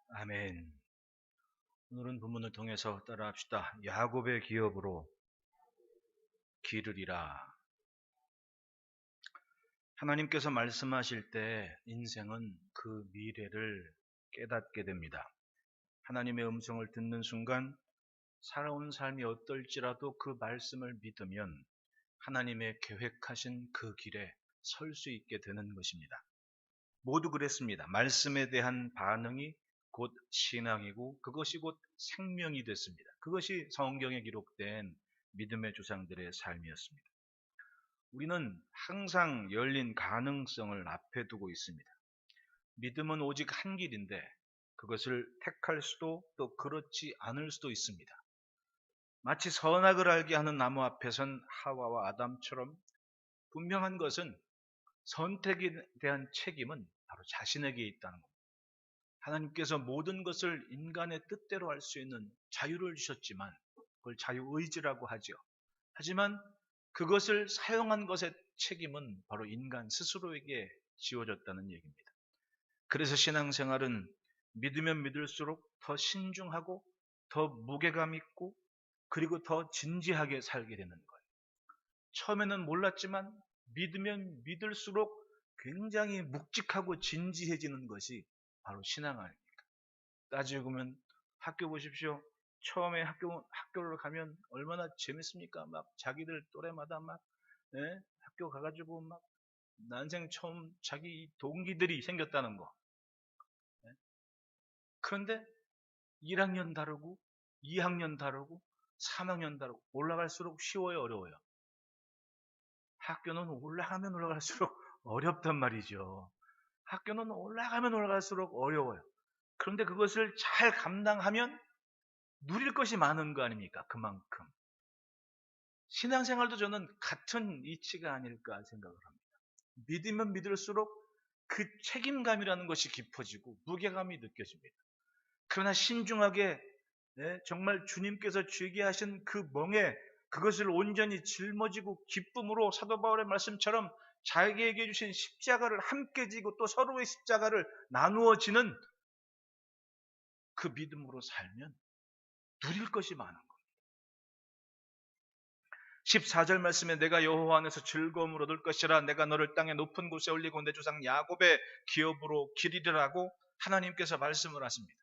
아멘. 오늘은 본문을 통해서 따라합시다. 야곱의 기업으로 기르리라. 하나님께서 말씀하실 때 인생은 그 미래를 깨닫게 됩니다. 하나님의 음성을 듣는 순간 살아온 삶이 어떨지라도 그 말씀을 믿으면 하나님의 계획하신 그 길에 설 수 있게 되는 것입니다. 모두 그랬습니다. 말씀에 대한 반응이 곧 신앙이고 그것이 곧 생명이 됐습니다. 그것이 성경에 기록된 믿음의 조상들의 삶이었습니다. 우리는 항상 열린 가능성을 앞에 두고 있습니다. 믿음은 오직 한 길인데 그것을 택할 수도 또 그렇지 않을 수도 있습니다. 마치 선악을 알게 하는 나무 앞에선 하와와 아담처럼 분명한 것은 선택에 대한 책임은 바로 자신에게 있다는 겁니다. 하나님께서 모든 것을 인간의 뜻대로 할 수 있는 자유를 주셨지만 그걸 자유의지라고 하죠. 하지만 그것을 사용한 것의 책임은 바로 인간 스스로에게 지워졌다는 얘기입니다. 그래서 신앙생활은 믿으면 믿을수록 더 신중하고 더 무게감 있고 그리고 더 진지하게 살게 되는 거예요. 처음에는 몰랐지만 믿으면 믿을수록 굉장히 묵직하고 진지해지는 것이 바로 신앙 아닙니까? 따지고 보면 학교 보십시오. 처음에 학교를 가면 얼마나 재밌습니까? 막 자기들 또래마다 막 학교 가가지고 막 난생 처음 자기 동기들이 생겼다는 거. 예? 그런데 1학년 다르고 2학년 다르고 3학년 다르고 올라갈수록 쉬워요, 어려워요? 학교는 올라가면 올라갈수록 어렵단 말이죠. 학교는 올라가면 올라갈수록 어려워요. 그런데 그것을 잘 감당하면 누릴 것이 많은 거 아닙니까? 그만큼. 신앙생활도 저는 같은 이치가 아닐까 생각을 합니다. 믿으면 믿을수록 그 책임감이라는 것이 깊어지고 무게감이 느껴집니다. 그러나 신중하게 정말 주님께서 주게 하신 그 멍에 그것을 온전히 짊어지고 기쁨으로 사도 바울의 말씀처럼 자기에게 주신 십자가를 함께 지고 또 서로의 십자가를 나누어 지는 그 믿음으로 살면 누릴 것이 많은 거예요. 14절 말씀에 내가 여호와 안에서 즐거움을 얻을 것이라 내가 너를 땅의 높은 곳에 올리고 내 조상 야곱의 기업으로 기리리라고 하나님께서 말씀을 하십니다.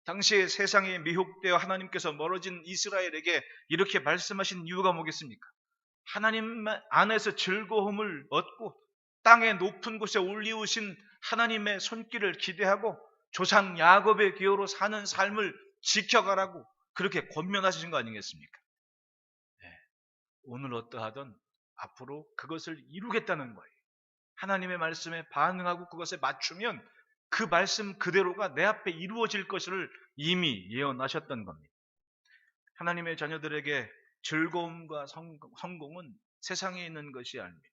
당시에 세상에 미혹되어 하나님께서 멀어진 이스라엘에게 이렇게 말씀하신 이유가 뭐겠습니까? 하나님 안에서 즐거움을 얻고 땅의 높은 곳에 올리우신 하나님의 손길을 기대하고 조상 야곱의 기업으로 사는 삶을 지켜가라고 그렇게 권면하신 거 아니겠습니까? 오늘 어떠하든 앞으로 그것을 이루겠다는 거예요. 하나님의 말씀에 반응하고 그것에 맞추면 그 말씀 그대로가 내 앞에 이루어질 것을 이미 예언하셨던 겁니다. 하나님의 자녀들에게 즐거움과 성공은 세상에 있는 것이 아닙니다.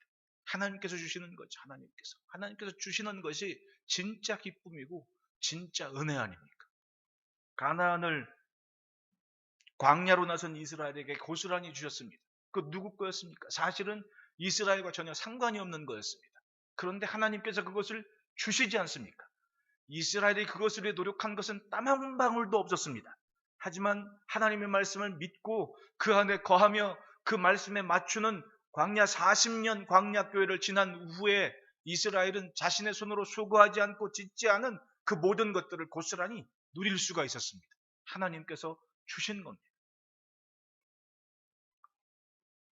하나님께서 주시는 거죠. 하나님께서 주시는 것이 진짜 기쁨이고 진짜 은혜 아닙니까? 가나안을 광야로 나선 이스라엘에게 고스란히 주셨습니다. 그 누구 거였습니까? 사실은 이스라엘과 전혀 상관이 없는 거였습니다. 그런데 하나님께서 그것을 주시지 않습니까? 이스라엘이 그것을 위해 노력한 것은 땀 한 방울도 없었습니다. 하지만 하나님의 말씀을 믿고 그 안에 거하며 그 말씀에 맞추는 광야 40년 광야 교회를 지난 후에 이스라엘은 자신의 손으로 수고하지 않고 짓지 않은 그 모든 것들을 고스란히 누릴 수가 있었습니다. 하나님께서 주신 겁니다.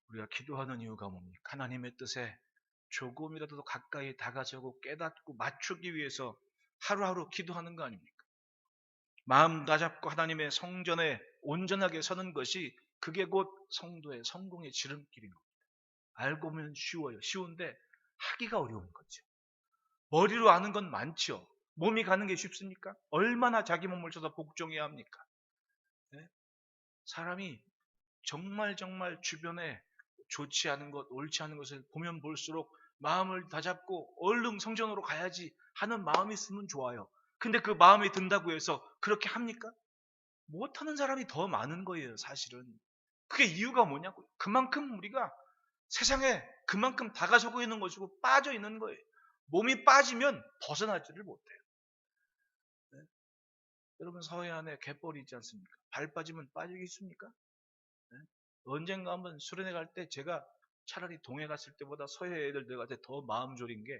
우리가 기도하는 이유가 뭡니까? 하나님의 뜻에 조금이라도 가까이 다가서고 깨닫고 맞추기 위해서 하루하루 기도하는 거 아닙니까? 마음 다잡고 하나님의 성전에 온전하게 서는 것이 그게 곧 성도의 성공의 지름길인 겁니다. 알고 보면 쉬워요. 쉬운데 하기가 어려운 거죠. 머리로 아는 건 많죠. 몸이 가는 게 쉽습니까? 얼마나 자기 몸을 써서 복종해야 합니까? 네? 사람이 정말 주변에 좋지 않은 것, 옳지 않은 것을 보면 볼수록 마음을 다잡고 얼른 성전으로 가야지 하는 마음이 있으면 좋아요. 근데 그 마음이 든다고 해서 그렇게 합니까? 못하는 사람이 더 많은 거예요, 사실은. 그게 이유가 뭐냐고요. 그만큼 우리가 세상에 그만큼 다가서고 있는 것이고 빠져 있는 거예요. 몸이 빠지면 벗어나지를 못해요. 여러분 서해안에 갯벌이 있지 않습니까? 발 빠지면 빠지겠습니까? 네? 언젠가 한번 수련회 갈 때 제가 차라리 동해 갔을 때보다 서해 애들 들어갈 때 더 마음 졸인 게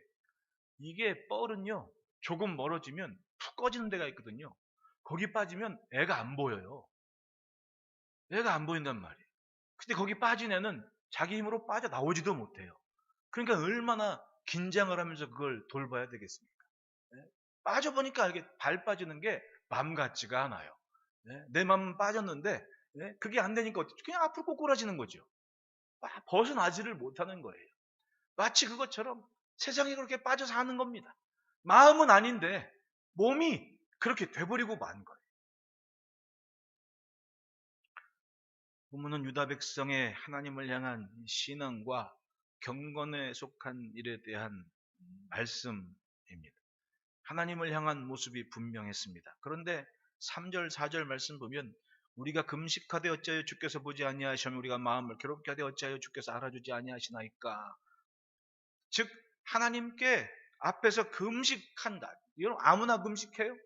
이게 뻘은요 조금 멀어지면 푹 꺼지는 데가 있거든요. 거기 빠지면 애가 안 보여요. 애가 안 보인단 말이에요. 근데 거기 빠진 애는 자기 힘으로 빠져 나오지도 못해요. 그러니까 얼마나 긴장을 하면서 그걸 돌봐야 되겠습니까? 네? 빠져보니까 이게 발 빠지는 게 맘 같지가 않아요. 네? 내 마음은 빠졌는데 네? 그게 안 되니까 그냥 앞으로 꼬꾸라지는 거죠. 벗어나지를 못하는 거예요. 마치 그것처럼 세상에 그렇게 빠져 사는 겁니다. 마음은 아닌데 몸이 그렇게 돼버리고 만 거예요. 본문은 유다 백성의 하나님을 향한 신앙과 경건에 속한 일에 대한 말씀입니다. 하나님을 향한 모습이 분명했습니다. 그런데 3절, 4절 말씀 보면 우리가 금식하되 어찌하여 주께서 보지 아니하시며 우리가 마음을 괴롭게 하되 어찌하여 주께서 알아주지 아니하시나이까. 즉 하나님께 앞에서 금식한다. 이건 아무나 금식해요?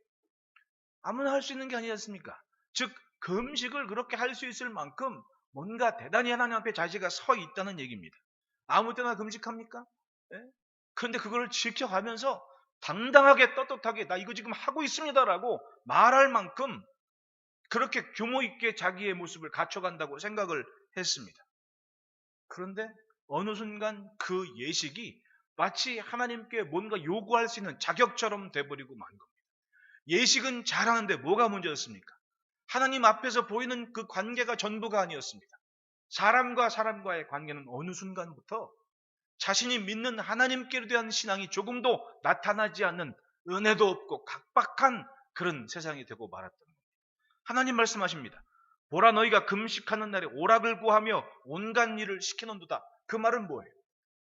아무나 할 수 있는 게 아니지 않습니까? 즉 금식을 그렇게 할 수 있을 만큼 뭔가 대단히 하나님 앞에 자기가 서 있다는 얘기입니다. 아무 때나 금식합니까? 예? 그런데 그걸 지켜가면서 당당하게 떳떳하게 나 이거 지금 하고 있습니다라고 말할 만큼 그렇게 규모 있게 자기의 모습을 갖춰간다고 생각을 했습니다. 그런데 어느 순간 그 예식이 마치 하나님께 뭔가 요구할 수 있는 자격처럼 돼버리고 만 겁니다. 예식은 잘하는데 뭐가 문제였습니까? 하나님 앞에서 보이는 그 관계가 전부가 아니었습니다. 사람과 사람과의 관계는 어느 순간부터 자신이 믿는 하나님께 대한 신앙이 조금도 나타나지 않는 은혜도 없고 각박한 그런 세상이 되고 말았던 겁니다. 하나님 말씀하십니다. 보라 너희가 금식하는 날에 오락을 구하며 온갖 일을 시키는도다. 그 말은 뭐예요?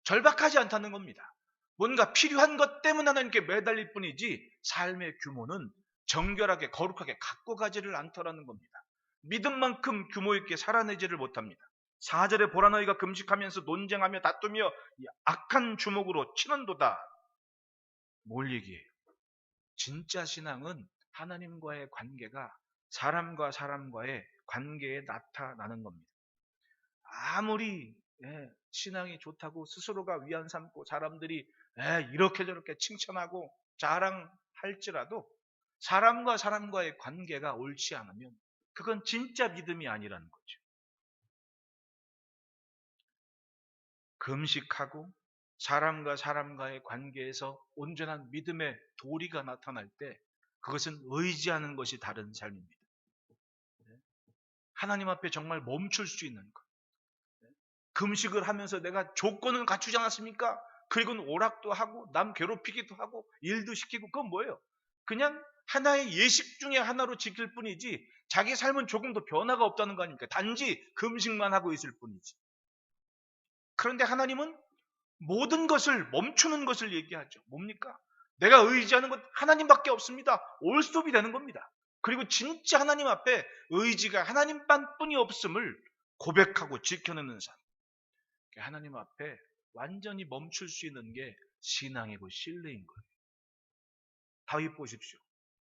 절박하지 않다는 겁니다. 뭔가 필요한 것 때문에 하나님께 매달릴 뿐이지 삶의 규모는 정결하게 거룩하게 갖고 가지를 않더라는 겁니다. 믿음만큼 규모 있게 살아내지를 못합니다. 4절에 보라 너희가 금식하면서 논쟁하며 다투며 악한 주먹으로 치는도다. 뭘 얘기해요? 진짜 신앙은 하나님과의 관계가 사람과 사람과의 관계에 나타나는 겁니다. 아무리 신앙이 좋다고 스스로가 위안 삼고 사람들이 이렇게 저렇게 칭찬하고 자랑할지라도 사람과 사람과의 관계가 옳지 않으면 그건 진짜 믿음이 아니라는 거죠. 금식하고 사람과 사람과의 관계에서 온전한 믿음의 도리가 나타날 때 그것은 의지하는 것이 다른 삶입니다. 하나님 앞에 정말 멈출 수 있는 것. 금식을 하면서 내가 조건을 갖추지 않았습니까? 그리고 오락도 하고 남 괴롭히기도 하고 일도 시키고 그건 뭐예요? 그냥 하나의 예식 중에 하나로 지킬 뿐이지 자기 삶은 조금도 변화가 없다는 거 아닙니까? 단지 금식만 하고 있을 뿐이지. 그런데 하나님은 모든 것을 멈추는 것을 얘기하죠. 뭡니까? 내가 의지하는 것 하나님밖에 없습니다. 올스톱이 되는 겁니다. 그리고 진짜 하나님 앞에 의지가 하나님뿐이 없음을 고백하고 지켜내는 삶. 하나님 앞에 완전히 멈출 수 있는 게 신앙이고 신뢰인 거예요. 다윗 보십시오.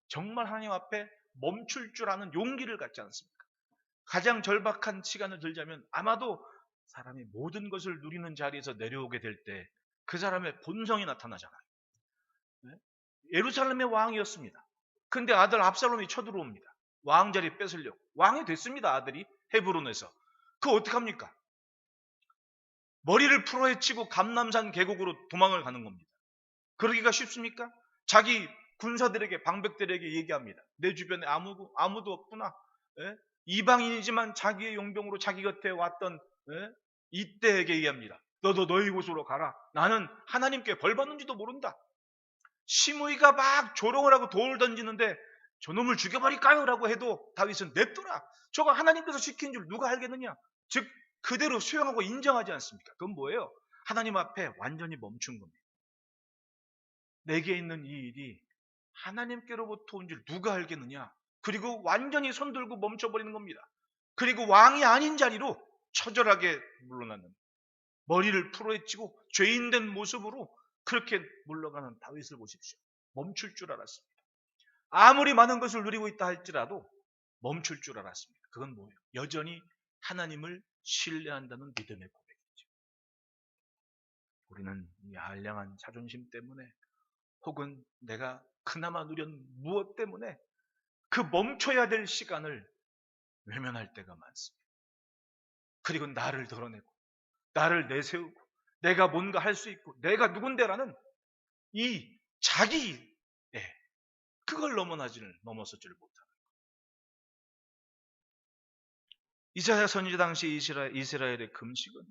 정말 하나님 앞에 멈출 줄 아는 용기를 갖지 않습니까? 가장 절박한 시간을 들자면 아마도 사람이 모든 것을 누리는 자리에서 내려오게 될 때 그 사람의 본성이 나타나잖아요. 네? 예루살렘의 왕이었습니다. 근데 아들 압살롬이 쳐들어옵니다. 왕자리 뺏으려고. 왕이 됐습니다. 아들이 헤브론에서. 그거 어떡합니까? 머리를 풀어헤치고 감람산 계곡으로 도망을 가는 겁니다. 그러기가 쉽습니까? 자기 군사들에게 방백들에게 얘기합니다. 내 주변에 아무도 없구나. 예? 이방인이지만 자기의 용병으로 자기 곁에 왔던 이때에게 얘기합니다. 너도 너희 곳으로 가라. 나는 하나님께 벌 받는지도 모른다. 시므이가 막 조롱을 하고 돌을 던지는데 저놈을 죽여버릴까요? 라고 해도 다윗은 냅둬라. 저거 하나님께서 시킨 줄 누가 알겠느냐. 즉 그대로 수용하고 인정하지 않습니까? 그건 뭐예요? 하나님 앞에 완전히 멈춘 겁니다. 내게 있는 이 일이 하나님께로부터 온 줄 누가 알겠느냐. 그리고 완전히 손들고 멈춰버리는 겁니다. 그리고 왕이 아닌 자리로 처절하게 물러나는, 머리를 풀어헤치고 죄인된 모습으로 그렇게 물러가는 다윗을 보십시오. 멈출 줄 알았습니다. 아무리 많은 것을 누리고 있다 할지라도 멈출 줄 알았습니다. 그건 뭐예요? 여전히 하나님을 신뢰한다는 믿음의 고백이죠. 우리는 이 알량한 자존심 때문에 혹은 내가 그나마 누린 무엇 때문에 그 멈춰야 될 시간을 외면할 때가 많습니다. 그리고 나를 드러내고 나를 내세우고 내가 뭔가 할 수 있고 내가 누군데라는 이 자기 그걸 넘어서지를 못하는 거예요. 이사야 선지 당시 이스라엘의 금식은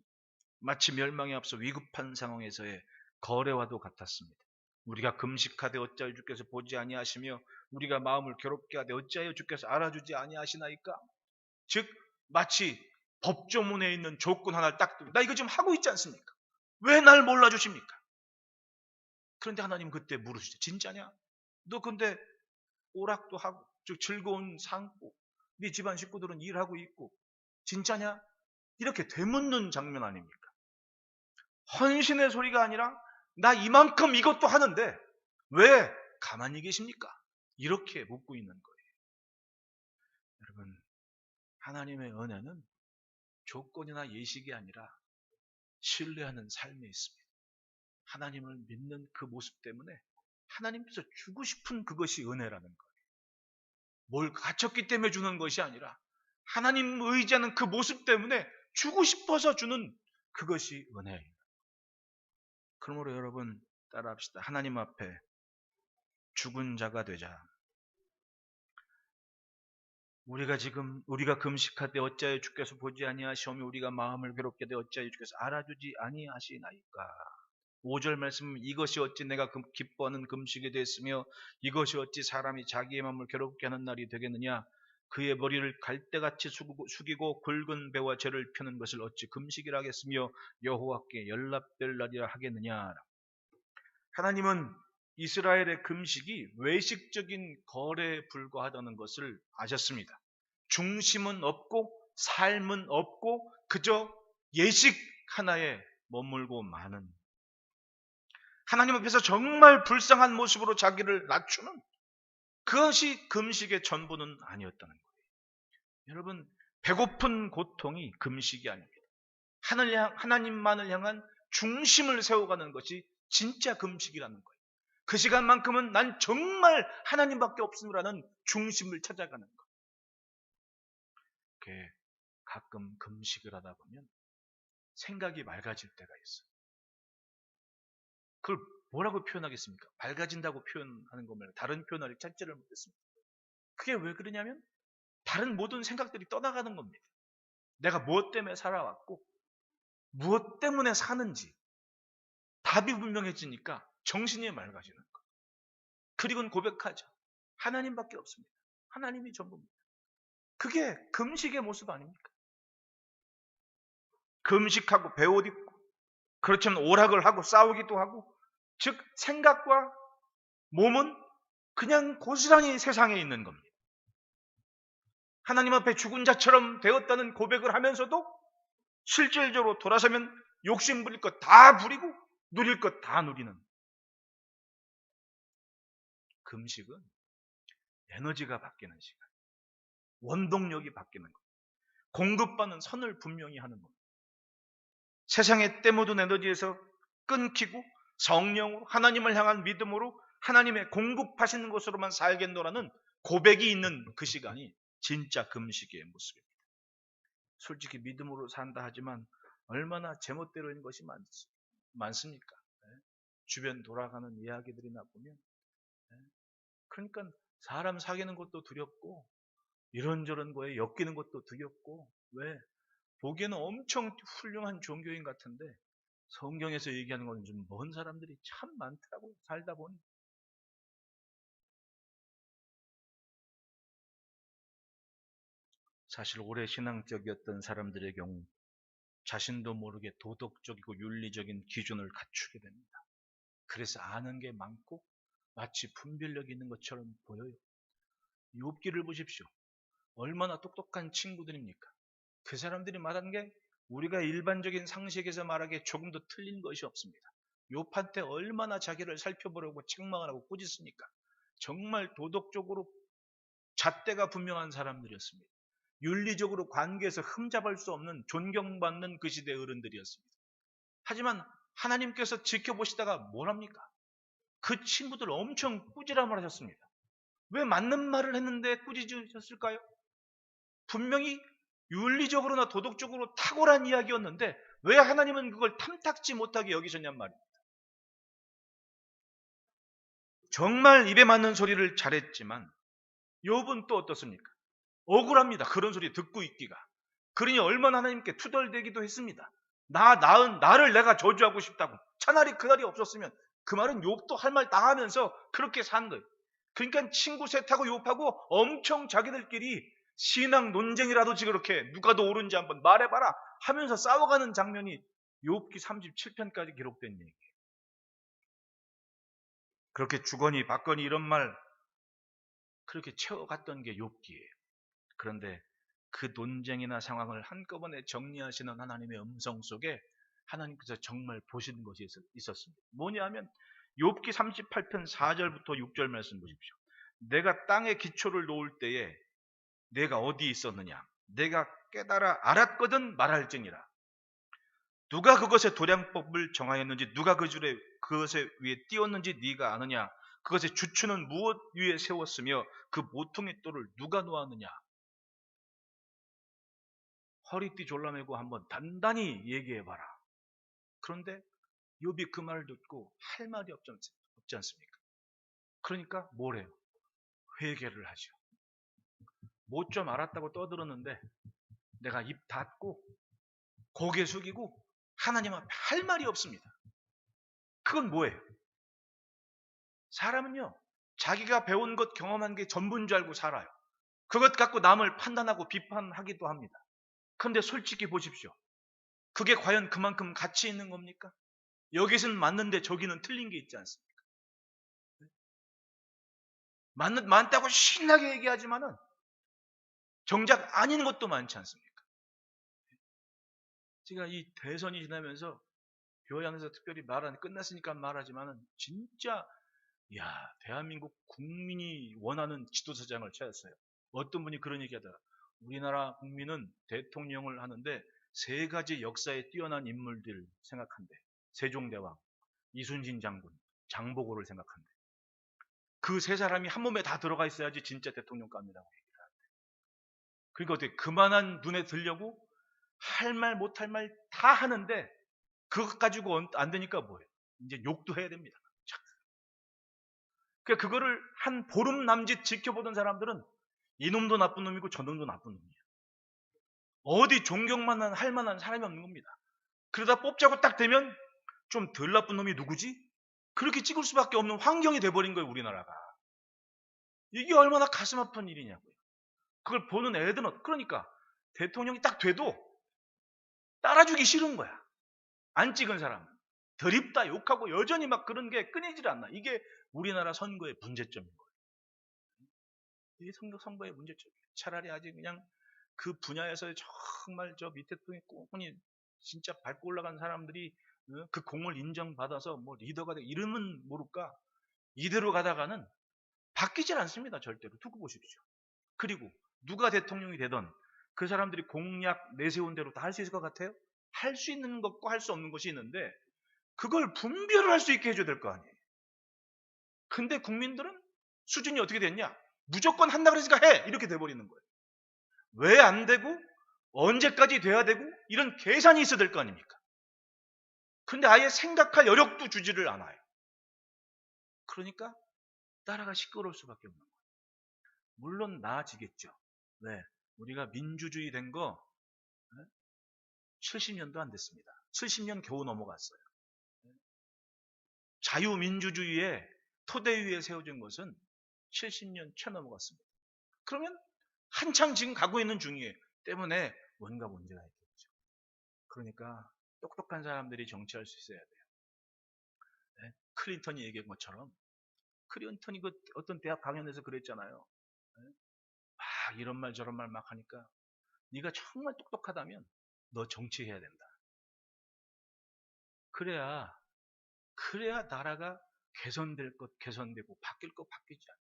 마치 멸망에 앞서 위급한 상황에서의 거래와도 같았습니다. 우리가 금식하되 어찌하여 주께서 보지 아니하시며 우리가 마음을 괴롭게 하되 어찌하여 주께서 알아주지 아니하시나이까? 즉 마치 법조문에 있는 조건 하나를 딱 두고 나 이거 지금 하고 있지 않습니까? 왜 날 몰라주십니까? 그런데 하나님 그때 물으시죠. 진짜냐? 너 근데 오락도 하고 즉 즐거운 삶고 네 집안 식구들은 일하고 있고 진짜냐? 이렇게 되묻는 장면 아닙니까? 헌신의 소리가 아니라 나 이만큼 이것도 하는데 왜 가만히 계십니까? 이렇게 묻고 있는 거예요. 여러분, 하나님의 은혜는 조건이나 예식이 아니라 신뢰하는 삶에 있습니다. 하나님을 믿는 그 모습 때문에 하나님께서 주고 싶은 그것이 은혜라는 거예요. 뭘 갖췄기 때문에 주는 것이 아니라 하나님 의지하는 그 모습 때문에 주고 싶어서 주는 그것이 은혜예요. 그러므로 여러분 따라합시다. 하나님 앞에 죽은 자가 되자. 우리가 금식할 때 어찌하여 주께서 보지 아니하시오며 우리가 마음을 괴롭게 되 어찌하여 주께서 알아주지 아니하시나이까. 5절 말씀 이것이 어찌 내가 기뻐하는 금식이 됐으며 이것이 어찌 사람이 자기의 마음을 괴롭게 하는 날이 되겠느냐. 그의 머리를 갈대같이 숙이고 굵은 배와 죄를 펴는 것을 어찌 금식이라 하겠으며 여호와께 연락될 날이라 하겠느냐. 하나님은 이스라엘의 금식이 외식적인 거래에 불과하다는 것을 아셨습니다. 중심은 없고 삶은 없고 그저 예식 하나에 머물고 마는 하나님 앞에서 정말 불쌍한 모습으로 자기를 낮추는 그것이 금식의 전부는 아니었다는 거예요. 여러분, 배고픈 고통이 금식이 아닙니다. 하나님만을 향한 중심을 세워가는 것이 진짜 금식이라는 거예요. 그 시간만큼은 난 정말 하나님밖에 없음이라는 중심을 찾아가는 거예요. 이렇게 가끔 금식을 하다 보면 생각이 맑아질 때가 있어요. 그걸 뭐라고 표현하겠습니까? 맑아진다고 표현하는 거 말고 다른 표현을 찾지를 못했습니다. 그게 왜 그러냐면 다른 모든 생각들이 떠나가는 겁니다. 내가 무엇 때문에 살아왔고 무엇 때문에 사는지 답이 분명해지니까 정신이 맑아지는 거예요. 그리고는 고백하죠. 하나님밖에 없습니다. 하나님이 전부입니다. 그게 금식의 모습 아닙니까? 금식하고 배옷 입고 그렇지만 오락을 하고 싸우기도 하고 즉 생각과 몸은 그냥 고스란히 세상에 있는 겁니다. 하나님 앞에 죽은 자처럼 되었다는 고백을 하면서도 실질적으로 돌아서면 욕심 부릴 것 다 부리고 누릴 것 다 누리는 금식은 에너지가 바뀌는 시간, 원동력이 바뀌는 것, 공급받는 선을 분명히 하는 것. 세상의 때 모든 에너지에서 끊기고 성령으로 하나님을 향한 믿음으로 하나님의 공급하시는 것으로만 살겠노라는 고백이 있는 그 시간이 진짜 금식의 모습입니다. 솔직히 믿음으로 산다 하지만 얼마나 제멋대로 있는 것이 많습니까? 주변 돌아가는 이야기들이나 보면 그러니까 사람 사귀는 것도 두렵고 이런저런 거에 엮이는 것도 두렵고 왜? 보기에는 엄청 훌륭한 종교인 같은데 성경에서 얘기하는 건 좀 먼 사람들이 참 많더라고요. 살다 보니. 사실 오래 신앙적이었던 사람들의 경우 자신도 모르게 도덕적이고 윤리적인 기준을 갖추게 됩니다. 그래서 아는 게 많고 마치 분별력이 있는 것처럼 보여요. 욥기를 보십시오. 얼마나 똑똑한 친구들입니까? 그 사람들이 말하는 게 우리가 일반적인 상식에서 말하기에 조금도 틀린 것이 없습니다. 욥한테 얼마나 자기를 살펴보려고 책망을 하고 꾸짖습니까? 정말 도덕적으로 잣대가 분명한 사람들이었습니다. 윤리적으로 관계에서 흠잡을 수 없는 존경받는 그 시대의 어른들이었습니다. 하지만 하나님께서 지켜보시다가 뭘 합니까? 그 친구들 엄청 꾸지람을 하셨습니다. 왜 맞는 말을 했는데 꾸짖으셨을까요? 분명히 윤리적으로나 도덕적으로 탁월한 이야기였는데 왜 하나님은 그걸 탐탁지 못하게 여기셨냔 말이에요. 정말 입에 맞는 소리를 잘했지만 욥은 또 어떻습니까? 억울합니다. 그런 소리 듣고 있기가. 그러니 얼마나 하나님께 투덜대기도 했습니다. 나를 내가 저주하고 싶다고. 차라리 그날이 없었으면 그 말은 욥도 할 말 당하면서 그렇게 산 거예요. 그러니까 친구 셋하고 욥하고 엄청 자기들끼리 신앙 논쟁이라도 지금 그렇게 누가 더 옳은지 한번 말해봐라 하면서 싸워가는 장면이 욥기 37편까지 기록된 얘기예요. 그렇게 주거니 받거니 이런 말 그렇게 채워갔던 게 욥기예요. 그런데 그 논쟁이나 상황을 한꺼번에 정리하시는 하나님의 음성 속에 하나님께서 정말 보시는 것이 있었습니다. 뭐냐면 욥기 38편 4절부터 6절 말씀 보십시오. 내가 땅에 기초를 놓을 때에 내가 어디 있었느냐? 내가 깨달아 알았거든 말할지니라. 누가 그것의 도량법을 정하였는지 누가 그것에 위에 띄웠는지 네가 아느냐? 그것의 주추는 무엇 위에 세웠으며 그 모퉁이 돌을 누가 놓았느냐? 허리띠 졸라매고 한번 단단히 얘기해봐라. 그런데 욥이 그 말을 듣고 할 말이 없지 않습니까? 그러니까 뭘 해요? 회개를 하죠. 못 좀 알았다고 떠들었는데 내가 입 닫고 고개 숙이고 하나님 앞에 할 말이 없습니다. 그건 뭐예요? 사람은요, 자기가 배운 것, 경험한 게 전부인 줄 알고 살아요. 그것 갖고 남을 판단하고 비판하기도 합니다. 그런데 솔직히 보십시오. 그게 과연 그만큼 가치 있는 겁니까? 여기서는 맞는데 저기는 틀린 게 있지 않습니까? 많다고 신나게 얘기하지만은 정작 아닌 것도 많지 않습니까? 제가 이 대선이 지나면서 교양에서 특별히 끝났으니까 말하지만은 진짜 대한민국 국민이 원하는 지도자장을 찾았어요. 어떤 분이 그런 얘기하더라. 우리나라 국민은 대통령을 하는데 세 가지 역사에 뛰어난 인물들 생각한대. 세종대왕, 이순신 장군, 장보고를 생각한대. 그 세 사람이 한 몸에 다 들어가 있어야지 진짜 대통령감이라고 얘기를 하는데. 그리고 어떻게 그만한 눈에 들려고 할 말 못할 말 다 하는데 그것 가지고 안 되니까 뭐예요? 이제 욕도 해야 됩니다. 그러니까 그거를 한 보름 남짓 지켜보던 사람들은 이놈도 나쁜 놈이고 저놈도 나쁜 놈이에요. 어디 존경만 할 만한 사람이 없는 겁니다. 그러다 뽑자고 딱 되면 좀 덜 나쁜 놈이 누구지? 그렇게 찍을 수밖에 없는 환경이 돼버린 거예요, 우리나라가. 이게 얼마나 가슴 아픈 일이냐고요. 그걸 보는 애들은 그러니까 대통령이 딱 돼도 따라주기 싫은 거야. 안 찍은 사람은. 드립다 욕하고 여전히 막 그런 게 끊이질 않나. 이게 우리나라 선거의 문제점인 거예요. 이게 선거의 문제점이에요. 차라리 아직 그냥 그 분야에서 정말 저 밑에 통에 꼼꼼히 진짜 밟고 올라간 사람들이 그 공을 인정받아서 뭐 리더가 돼 이러면 모를까. 이대로 가다가는 바뀌질 않습니다. 절대로. 두고 보십시오. 그리고 누가 대통령이 되던 그 사람들이 공약 내세운 대로 다 할 수 있을 것 같아요? 할 수 있는 것과 할 수 없는 것이 있는데 그걸 분별을 할 수 있게 해줘야 될 거 아니에요. 근데 국민들은 수준이 어떻게 됐냐? 무조건 한다 그랬으니까 해! 이렇게 돼버리는 거예요. 왜 안 되고 언제까지 돼야 되고 이런 계산이 있어야 될 거 아닙니까? 근데 아예 생각할 여력도 주지를 않아요. 그러니까 나라가 시끄러울 수밖에 없는 거예요. 물론 나아지겠죠. 왜? 우리가 민주주의 된 거 70년도 안 됐습니다. 70년 겨우 넘어갔어요. 자유민주주의의 토대 위에 세워진 것은 70년 채 넘어갔습니다. 그러면 한창 지금 가고 있는 중이에요. 때문에 뭔가 문제가 있겠죠. 그러니까 똑똑한 사람들이 정치할 수 있어야 돼요. 네? 클린턴이 얘기한 것처럼 클린턴이 그 어떤 대학 강연에서 그랬잖아요. 네? 막 이런 말 저런 말 막 하니까 네가 정말 똑똑하다면 너 정치해야 된다. 그래야 나라가 개선될 것 개선되고 바뀔 것 바뀌지 않아요.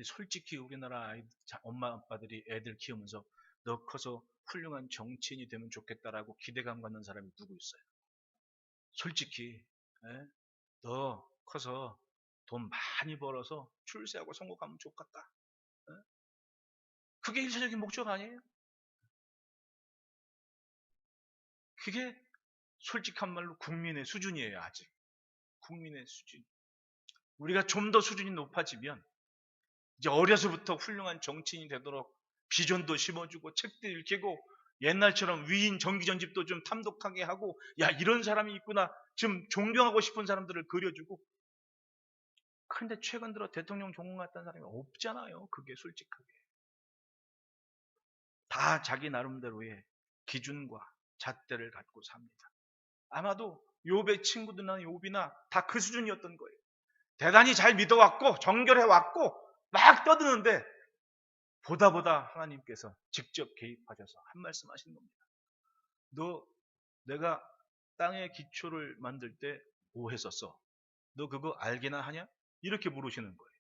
솔직히 우리나라 엄마 아빠들이 애들 키우면서 너 커서 훌륭한 정치인이 되면 좋겠다라고 기대감 갖는 사람이 누구 있어요? 솔직히 너 커서 돈 많이 벌어서 출세하고 성공하면 좋겠다. 그게 일차적인 목적 아니에요? 그게 솔직한 말로 국민의 수준이에요. 아직 국민의 수준. 우리가 좀 더 수준이 높아지면 이제 어려서부터 훌륭한 정치인이 되도록 비전도 심어주고 책도 읽히고 옛날처럼 위인 정기전집도 좀 탐독하게 하고 야 이런 사람이 있구나 좀 존경하고 싶은 사람들을 그려주고. 그런데 최근 들어 대통령 종공했다는 사람이 없잖아요. 그게 솔직하게 다 자기 나름대로의 기준과 잣대를 갖고 삽니다. 아마도 욥의 친구들이나 욥이나 다 그 수준이었던 거예요. 대단히 잘 믿어왔고 정결해왔고 막 떠드는데 보다 하나님께서 직접 개입하셔서 한 말씀 하시는 겁니다. 너 내가 땅의 기초를 만들 때 뭐 했었어? 너 그거 알기나 하냐? 이렇게 물으시는 거예요.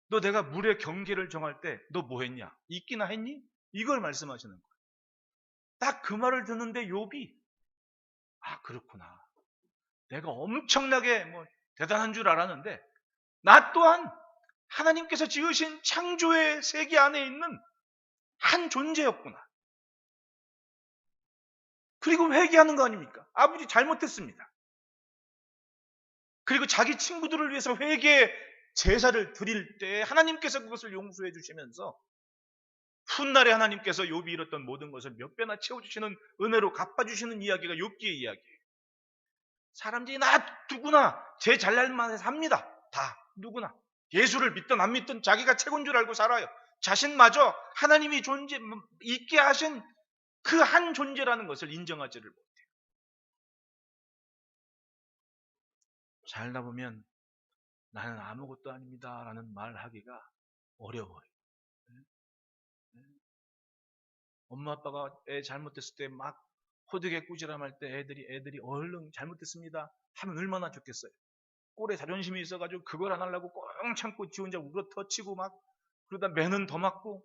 너 내가 물의 경계를 정할 때 너 뭐 했냐? 있기나 했니? 이걸 말씀하시는 거예요. 딱 그 말을 듣는데 욥이 아 그렇구나. 내가 엄청나게 대단한 줄 알았는데 나 또한 하나님께서 지으신 창조의 세계 안에 있는 한 존재였구나. 그리고 회개하는 거 아닙니까? 아버지 잘못했습니다. 그리고 자기 친구들을 위해서 회개 제사를 드릴 때 하나님께서 그것을 용서해 주시면서 훗날에 하나님께서 욥이 잃었던 모든 것을 몇 배나 채워주시는 은혜로 갚아주시는 이야기가 욥기의 이야기예요. 사람들이 누구나 제 잘날 만에 삽니다. 다 누구나 예수를 믿든 안 믿든 자기가 최고인 줄 알고 살아요. 자신마저 하나님이 있게 하신 그 한 존재라는 것을 인정하지를 못해요. 살다 보면 나는 아무것도 아닙니다 라는 말하기가 어려워요. 엄마 아빠가 애 잘못됐을 때 막 호되게 꾸지람할 때 애들이 얼른 잘못됐습니다 하면 얼마나 좋겠어요. 꼴에 자존심이 있어가지고 그걸 안 하려고 꽁 참고 지 혼자 울어 터치고 막 그러다 매는 더 맞고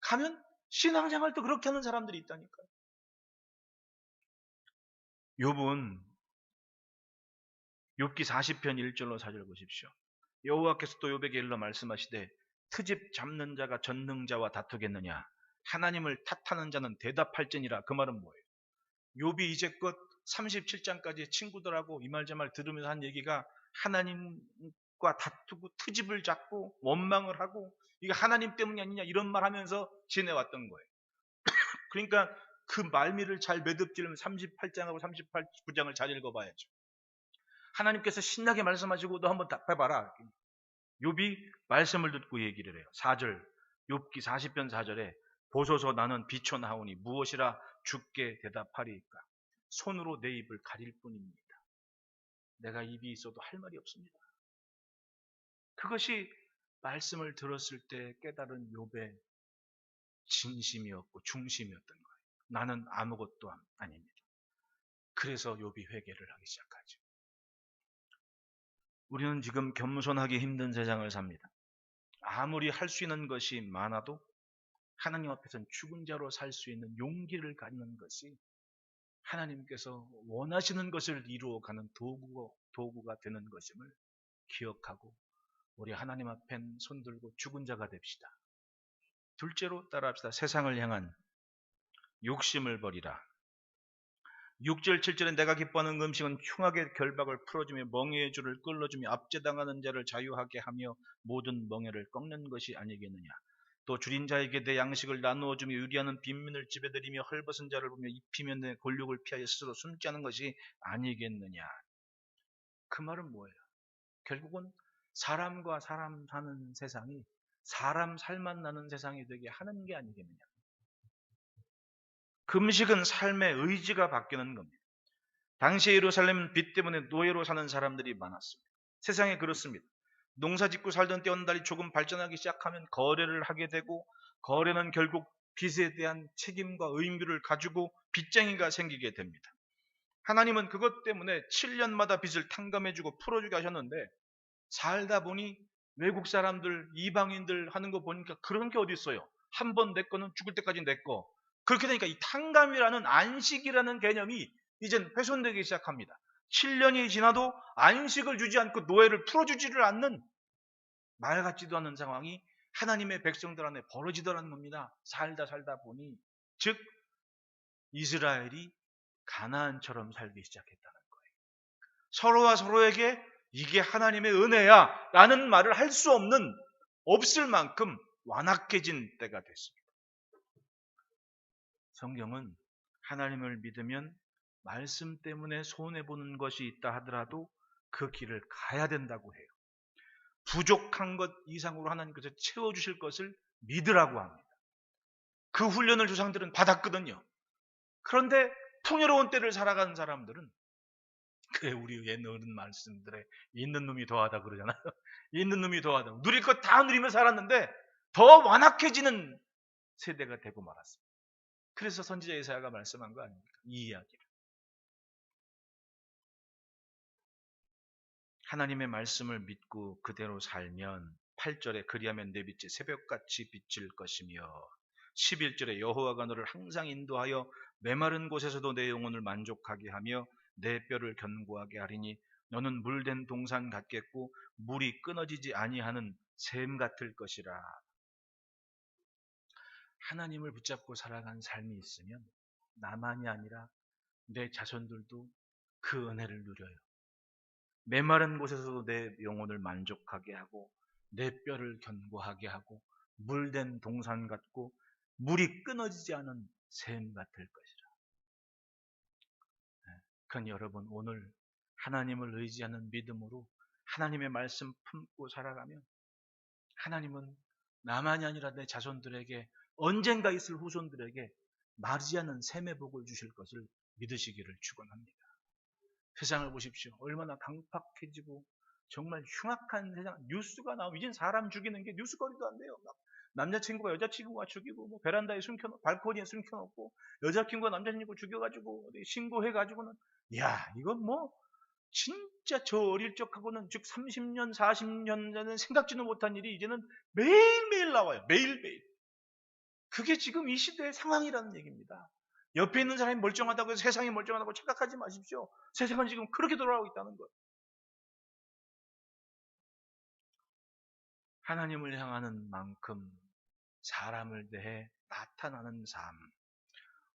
가면 신앙생활도 그렇게 하는 사람들이 있다니까요. 욥은 욥기 40편 1절로 4절 보십시오. 여호와께서 또 욥에게 일러 말씀하시되 트집 잡는 자가 전능자와 다투겠느냐 하나님을 탓하는 자는 대답할지니라. 그 말은 뭐예요? 욥이 이제껏 37장까지 친구들하고 이 말 저 말 들으면서 한 얘기가 하나님과 다투고 트집을 잡고 원망을 하고 이게 하나님 때문이 아니냐 이런 말 하면서 지내왔던 거예요. 그러니까 그 말미를 잘 매듭지려면 38장하고 39장을 잘 읽어봐야죠. 하나님께서 신나게 말씀하시고 너 한번 답해봐라. 욥이 말씀을 듣고 얘기를 해요. 4절 욥기 40편 4절에 보소서 나는 비천하오니 무엇이라 주께 대답하리이까. 손으로 내 입을 가릴 뿐입니다. 내가 입이 있어도 할 말이 없습니다. 그것이 말씀을 들었을 때 깨달은 욥의 진심이었고 중심이었던 거예요. 나는 아무것도 아닙니다. 그래서 욥이 회개를 하기 시작하죠. 우리는 지금 겸손하기 힘든 세상을 삽니다. 아무리 할 수 있는 것이 많아도 하나님 앞에서는 죽은 자로 살 수 있는 용기를 갖는 것이 하나님께서 원하시는 것을 이루어가는 도구가 되는 것임을 기억하고 우리 하나님 앞엔 손들고 죽은 자가 됩시다. 둘째로 따라합시다. 세상을 향한 욕심을 버리라. 6절 7절에 내가 기뻐하는 음식은 흉악의 결박을 풀어주며 멍에의 줄을 끌어주며 압제당하는 자를 자유하게 하며 모든 멍에를 꺾는 것이 아니겠느냐. 또 줄인 자에게 내 양식을 나누어주며 유리하는 빈민을 지배드리며 헐벗은 자를 보며 입히며 내 골욕을 피하여 스스로 숨지 않은 것이 아니겠느냐. 그 말은 뭐예요? 결국은 사람과 사람 사는 세상이 사람 살맛 나는 세상이 되게 하는 게 아니겠느냐. 금식은 삶의 의지가 바뀌는 겁니다. 당시 예루살렘은 빚 때문에 노예로 사는 사람들이 많았습니다. 세상에 그렇습니다. 농사 짓고 살던 때 어느 날이 조금 발전하기 시작하면 거래를 하게 되고 거래는 결국 빚에 대한 책임과 의무를 가지고 빚쟁이가 생기게 됩니다. 하나님은 그것 때문에 7년마다 빚을 탕감해주고 풀어주게 하셨는데 살다 보니 외국 사람들, 이방인들 하는 거 보니까 그런 게 어디 있어요. 한 번 내 거는 죽을 때까지 내 거. 그렇게 되니까 이 탕감이라는 안식이라는 개념이 이젠 훼손되기 시작합니다. 7년이 지나도 안식을 주지 않고 노예를 풀어주지를 않는 말 같지도 않은 상황이 하나님의 백성들 안에 벌어지더라는 겁니다. 살다 보니 즉 이스라엘이 가나안처럼 살기 시작했다는 거예요. 서로와 서로에게 이게 하나님의 은혜야 라는 말을 할 수 없을 만큼 완악해진 때가 됐습니다. 성경은 하나님을 믿으면 말씀 때문에 손해보는 것이 있다 하더라도 그 길을 가야 된다고 해요. 부족한 것 이상으로 하나님께서 채워주실 것을 믿으라고 합니다. 그 훈련을 조상들은 받았거든요. 그런데 풍요로운 때를 살아가는 사람들은 그래 우리 옛 어른 말씀들에 있는 놈이 더하다 그러잖아요. 있는 놈이 더하다. 누릴 것 다 누리며 살았는데 더 완악해지는 세대가 되고 말았습니다. 그래서 선지자 예사야가 말씀한 거 아닙니까? 이 이야기를. 하나님의 말씀을 믿고 그대로 살면 8절에 그리하면 내 빛이 새벽같이 비칠 것이며 11절에 여호와가 너를 항상 인도하여 메마른 곳에서도 내 영혼을 만족하게 하며 내 뼈를 견고하게 하리니 너는 물된 동산 같겠고 물이 끊어지지 아니하는 샘 같을 것이라. 하나님을 붙잡고 살아간 삶이 있으면 나만이 아니라 내 자손들도 그 은혜를 누려요. 메마른 곳에서도 내 영혼을 만족하게 하고 내 뼈를 견고하게 하고 물된 동산 같고 물이 끊어지지 않은 샘 같을 것이라. 그러니 여러분 오늘 하나님을 의지하는 믿음으로 하나님의 말씀 품고 살아가면 하나님은 나만이 아니라 내 자손들에게 언젠가 있을 후손들에게 마르지 않은 샘의 복을 주실 것을 믿으시기를 축원합니다. 세상을 보십시오. 얼마나 강팍해지고 정말 흉악한 세상. 뉴스가 나오면 이젠 사람 죽이는 게 뉴스거리도 안 돼요. 남자친구가 여자친구가 죽이고 뭐 베란다에 발코니에 숨겨놓고 여자친구가 남자친구 죽여가지고 신고해가지고는 야 이건 뭐 진짜 저 어릴 적하고는 즉 30년 40년 전에 생각지도 못한 일이 이제는 매일매일 나와요. 매일매일. 그게 지금 이 시대의 상황이라는 얘기입니다. 옆에 있는 사람이 멀쩡하다고 해서 세상이 멀쩡하다고 착각하지 마십시오. 세상은 지금 그렇게 돌아가고 있다는 거예요. 하나님을 향하는 만큼 사람을 대해 나타나는 삶.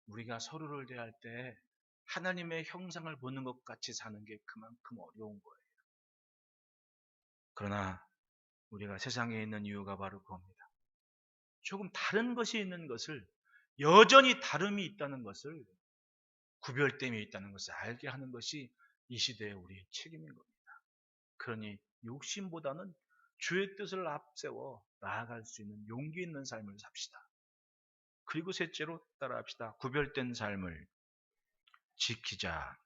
우리가 서로를 대할 때 하나님의 형상을 보는 것 같이 사는 게 그만큼 어려운 거예요. 그러나 우리가 세상에 있는 이유가 바로 그겁니다. 조금 다른 것이 있는 것을 여전히 다름이 있다는 것을 구별됨이 있다는 것을 알게 하는 것이 이 시대의 우리의 책임인 겁니다. 그러니 욕심보다는 주의 뜻을 앞세워 나아갈 수 있는 용기 있는 삶을 삽시다. 그리고 셋째로 따라합시다. 구별된 삶을 지키자.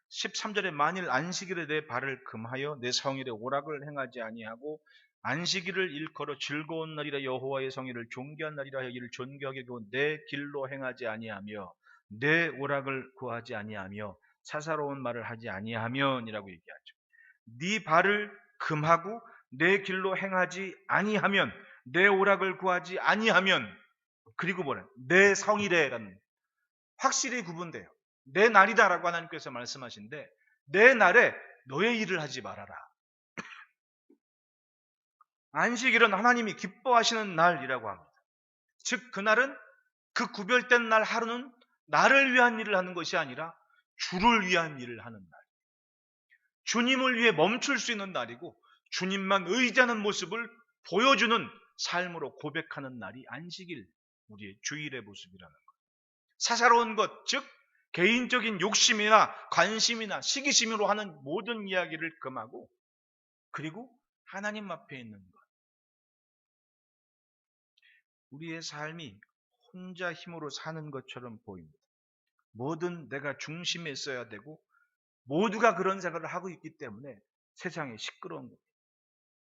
13절에 만일 안식일에 내 발을 금하여 내 성일에 오락을 행하지 아니하고 안식일을 일컬어 즐거운 날이라 여호와의 성일을 존귀한 날이라 이를 존귀하게 여기고 내 길로 행하지 아니하며 내 오락을 구하지 아니하며 사사로운 말을 하지 아니하면이라고 얘기하죠. 네 발을 금하고 내 길로 행하지 아니하면 내 오락을 구하지 아니하면 그리고 뭐래? 내 성일에라는 확실히 구분돼요. 내 날이다라고 하나님께서 말씀하신데 내 날에 너의 일을 하지 말아라. 안식일은 하나님이 기뻐하시는 날이라고 합니다. 즉 그날은 그 구별된 날 하루는 나를 위한 일을 하는 것이 아니라 주를 위한 일을 하는 날. 주님을 위해 멈출 수 있는 날이고 주님만 의지하는 모습을 보여주는 삶으로 고백하는 날이 안식일, 우리의 주일의 모습이라는 것. 사사로운 것, 즉 개인적인 욕심이나 관심이나 시기심으로 하는 모든 이야기를 금하고 그리고 하나님 앞에 있는 것. 우리의 삶이 혼자 힘으로 사는 것처럼 보입니다. 뭐든 내가 중심에 있어야 되고 모두가 그런 생각을 하고 있기 때문에 세상이 시끄러운 겁니다.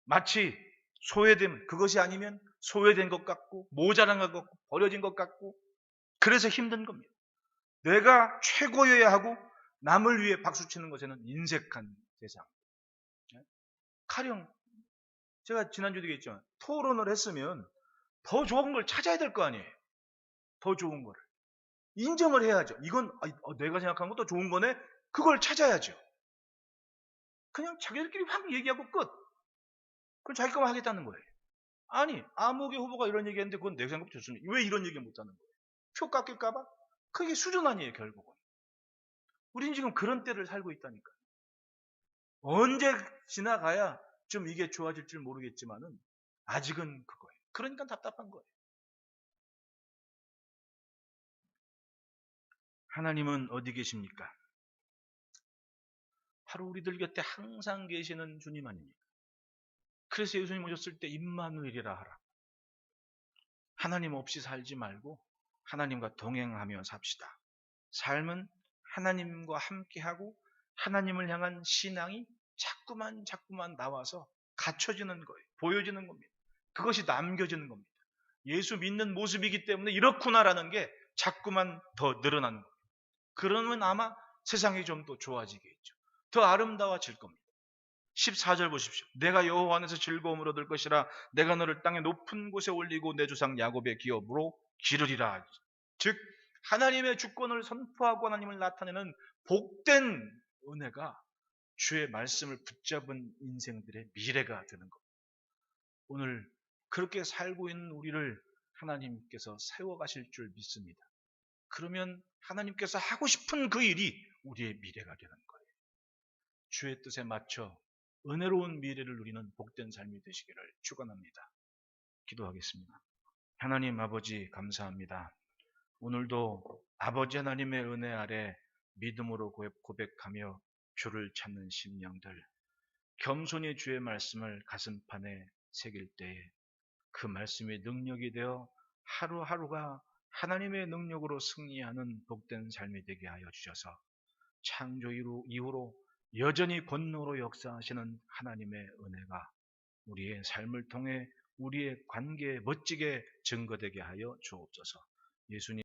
마치 소외됨, 그것이 아니면 소외된 것 같고 모자란 것 같고 버려진 것 같고 그래서 힘든 겁니다. 내가 최고여야 하고 남을 위해 박수치는 것에는 인색한 세상. 가령 제가 지난주도 얘기했지만 토론을 했으면 더 좋은 걸 찾아야 될 거 아니에요. 더 좋은 거를. 인정을 해야죠. 이건 내가 생각한 것도 좋은 거네. 그걸 찾아야죠. 그냥 자기들끼리 확 얘기하고 끝. 그럼 자기 거만 하겠다는 거예요. 아니 아무개 후보가 이런 얘기했는데 그건 내 생각 좋습니다. 왜 이런 얘기 못하는 거예요? 표 깎일까 봐? 그게 수준 아니에요 결국은. 우리는 지금 그런 때를 살고 있다니까. 언제 지나가야 좀 이게 좋아질 줄 모르겠지만은 아직은 그거예요. 그러니까 답답한 거예요. 하나님은 어디 계십니까? 바로 우리들 곁에 항상 계시는 주님 아닙니까? 그래서 예수님 오셨을 때 임마누엘이라 하라. 하나님 없이 살지 말고 하나님과 동행하며 삽시다. 삶은 하나님과 함께하고 하나님을 향한 신앙이 자꾸만 나와서 갖춰지는 거예요. 보여지는 겁니다. 그것이 남겨지는 겁니다. 예수 믿는 모습이기 때문에 이렇구나라는 게 자꾸만 더 늘어나는 거예요. 그러면 아마 세상이 좀 더 좋아지겠죠. 더 아름다워질 겁니다. 14절 보십시오. 내가 여호와 안에서 즐거움을 얻을 것이라 내가 너를 땅의 높은 곳에 올리고 내 조상 야곱의 기업으로 기르리라. 즉 하나님의 주권을 선포하고 하나님을 나타내는 복된 은혜가 주의 말씀을 붙잡은 인생들의 미래가 되는 겁니다. 오늘 그렇게 살고 있는 우리를 하나님께서 세워가실 줄 믿습니다. 그러면 하나님께서 하고 싶은 그 일이 우리의 미래가 되는 거예요. 주의 뜻에 맞춰 은혜로운 미래를 누리는 복된 삶이 되시기를 축원합니다. 기도하겠습니다. 하나님 아버지 감사합니다. 오늘도 아버지 하나님의 은혜 아래 믿음으로 고백하며 주를 찾는 심령들, 겸손히 주의 말씀을 가슴판에 새길 때에 그 말씀의 능력이 되어 하루하루가 하나님의 능력으로 승리하는 복된 삶이 되게 하여 주셔서 창조 이후로 여전히 권능으로 역사하시는 하나님의 은혜가 우리의 삶을 통해 우리의 관계에 멋지게 증거되게 하여 주옵소서. 예수님